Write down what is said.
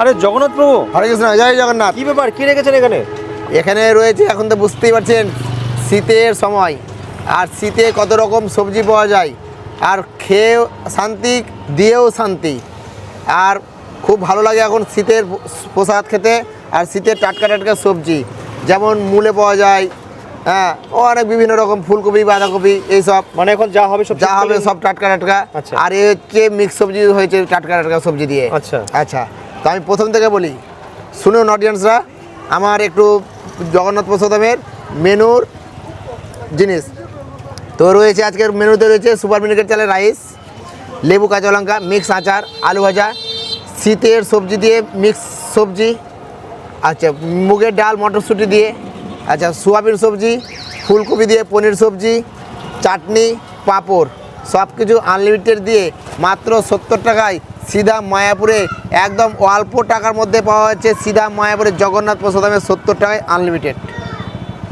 আরে জগন্নাথ প্রভু, হরে কৃষ্ণ, জয় জগন্নাথ। কি ব্যাপার, কি রেখেছেন এখানে? এখানে রয়েছে, এখন তো বুঝতেই পারছেন শীতের সময়, আর শীতে কত রকম সবজি পাওয়া যায়, আর খেয়েও শান্তি, দিয়েও শান্তি, আর খুব ভালো লাগে এখন শীতের প্রসাদ খেতে। আর শীতের টাটকা টাটকা সবজি যেমন মূলে পাওয়া যায়, হ্যাঁ, ও অনেক বিভিন্ন রকম, ফুলকপি, বাঁধাকপি, এইসব মানে এখন যা হবে সব যা হবে সব টাটকা টাটকা। আচ্ছা। আর এ হচ্ছে মিক্স সবজি হয়েছে টাটকা টাটকা সবজি দিয়ে। আচ্ছা। আচ্ছা, তো আমি প্রথম থেকে বলি, শুনুন অডিয়েন্সরা, আমার একটু জগন্নাথ প্রসাদমের মেনুর জিনিস তো রয়েছে। আজকের মেনুতে রয়েছে সুপার মিনিকেট চালের রাইস, লেবু, কাঁচা লঙ্কা, মিক্স আচার, আলু ভাজা, শীতের সবজি দিয়ে মিক্স সবজি, আচ্ছা, মুগের ডাল মটরশুঁটি দিয়ে, আচ্ছা, সোয়াবিন সবজি, ফুলকপি দিয়ে পনির সবজি, চাটনি, পাঁপড়, সব কিছু আনলিমিটেড দিয়ে মাত্র 70 টাকায় সিধা মায়াপুরে, একদম অল্প টাকার মধ্যে পাওয়া যাচ্ছে সিধা মায়াপুরে জগন্নাথ প্রসাদমে 70 টাকায় আনলিমিটেড।